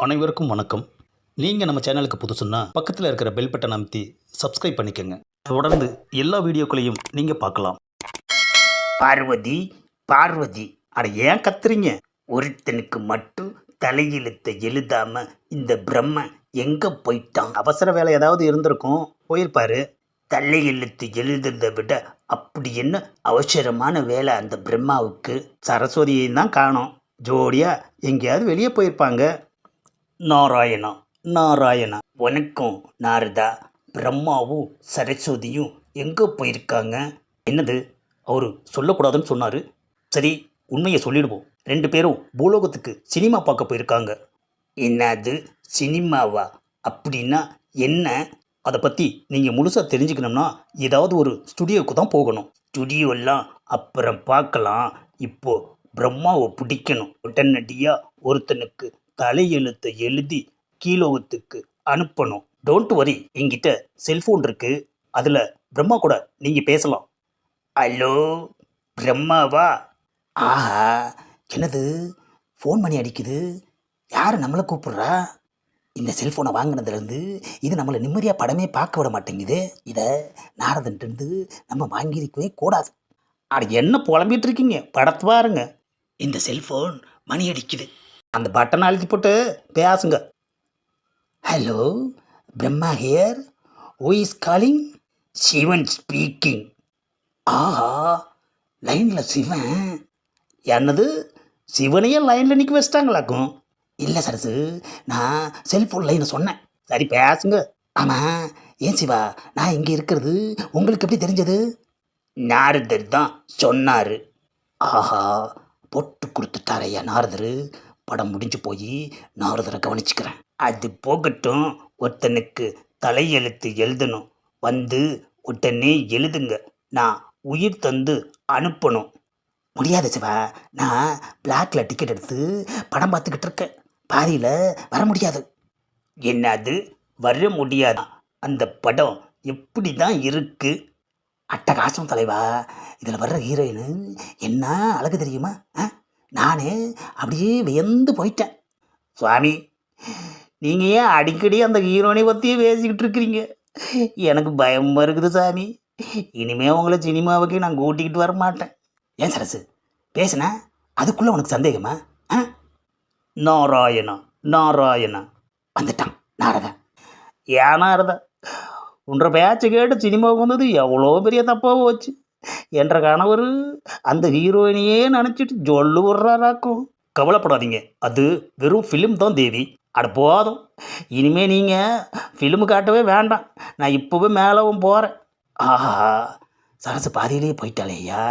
அனைவருக்கும் வணக்கம். நீங்கள் நம்ம சேனலுக்கு புதுசுன்னா பக்கத்தில் இருக்கிற பெல் பட்டன் அமைத்தி சப்ஸ்கிரைப் பண்ணிக்கோங்க. தொடர்ந்து எல்லா வீடியோக்களையும் நீங்கள் பார்க்கலாம். பார்வதி பார்வதி அட ஏன் கத்துறீங்க? ஒருத்தனுக்கு மட்டும் தலையெழுத்தை எழுதாம இந்த பிரம்ம எங்க போயிட்டான்? அவசர வேலை ஏதாவது இருந்திருக்கும், போயிருப்பாரு. தலையெழுத்து எழுதுறதை விட அப்படி என்ன அவசரமான வேலை அந்த பிரம்மாவுக்கு? சரஸ்வதியையும் தான் காணோம். ஜோடியாக எங்கேயாவது வெளியே போயிருப்பாங்க. நாராயணா நாராயணா. வணக்கம் நாரதா. பிரம்மாவும் சரஸ்வதியும் எங்கே போயிருக்காங்க? என்னது, அவர் சொல்லக்கூடாதுன்னு சொன்னார். சரி, உண்மையை சொல்லிடுவோம். 2 பேரும் பூலோகத்துக்கு சினிமா பார்க்க போயிருக்காங்க. என்னது சினிமாவா? அப்படின்னா என்ன? அதை பற்றி நீங்கள் முழுசாக தெரிஞ்சுக்கணும்னா ஏதாவது ஒரு ஸ்டுடியோவுக்கு தான் போகணும். ஸ்டுடியோலாம் அப்புறம் பார்க்கலாம். இப்போ பிரம்மாவை பிடிக்கணும். உடனடியாக ஒருத்தனுக்கு தலையெழுத்தை எழுதி கீழோகத்துக்கு அனுப்பணும். டோன்ட் வரி, என்கிட்ட செல்ஃபோன் இருக்குது. அதில் பிரம்மா கூட நீங்கள் பேசலாம். ஹலோ, பிரம்மாவா? ஆஹா, என்னது ஃபோன் பண்ணி அடிக்குது? யார் நம்மளை கூப்பிட்றா? இந்த செல்ஃபோனை வாங்கினதுலேருந்து இது நம்மளை நிம்மதியாக படமே பார்க்க விட மாட்டேங்குது. இதை நாரதன்ட்டு நம்ம வாங்கியிருக்கவே கூடாது. அட என்ன புலம்பிகிட்டு இருக்கீங்க? படத்தை பாருங்க. இந்த செல்ஃபோன் மணி அடிக்குது. அந்த பட்டனை அழுத்தி போட்டு பேசுங்க. Hello, Brahma here. Who is calling? Sivan speaking. ஆஹா, லைனில் சிவன். என்னது, சிவனையே லைனில் நிற்க வச்சிட்டாங்களாக்கும்? இல்லை சரசு, நான் செல்ஃபோன் லைனை சொன்னேன். சரி பேசுங்க. ஆமாம், ஏன் சிவா, நான் இங்கே இருக்கிறது உங்களுக்கு எப்படி தெரிஞ்சது? நாரதர் தான் சொன்னார். ஆஹா, போட்டு கொடுத்துட்டாரையா நாரதர். படம் முடிஞ்சு போய் நாரதரை கவனிச்சுக்கிறேன். அது போகட்டும். ஒருத்தனுக்கு தலையெழுத்து எழுதணும். வந்து உடனே எழுதுங்க. நான் உயிர் தந்து அனுப்பணும். முடியாது சிவா, நான் பிளாக்ல டிக்கெட் எடுத்து படம் பார்த்துக்கிட்டு இருக்கேன். பாதியில் வர முடியாது. என்னது வர முடியாது? அந்த படம் எப்படி தான் இருக்கு? அட்டகாசம் தலைவா. இதில் வர்ற ஹீரோயின் என்ன அழகு தெரியுமா? நானே அப்படியே வியந்து போயிட்டேன். சுவாமி, நீங்கள் ஏன் அடிக்கடி அந்த ஹீரோனை பற்றியே பேசிக்கிட்டு இருக்கிறீங்க? எனக்கு பயமாக இருக்குது சாமி. இனிமேல் உங்களை சினிமாவுக்கு நான் கூட்டிக்கிட்டு வர மாட்டேன். ஏன் சரசு, பேசுனா அதுக்குள்ளே உனக்கு சந்தேகமா? நாராயணா நாராயணா. வந்துட்டான் நாரதன். ஏன் நாரதா, உன்ற பேச்சை கேட்டு சினிமாவுக்கு வந்தது எவ்வளோ பெரிய தப்பாக போச்சு. என்ற கணவர் அந்த ஹீரோயினையே நினச்சிட்டு ஜொல்லு விட்றாராக்கும். கவலைப்படாதீங்க, அது வெறும் ஃபிலிம் தான் தேவி. அட போதும், இனிமேல் நீங்கள் ஃபிலிமு காட்டவே வேண்டாம். நான் இப்போவே மேலவும் போகிறேன். ஆஹா, சரசு பாதியிலேயே போயிட்டாளே ஐயா.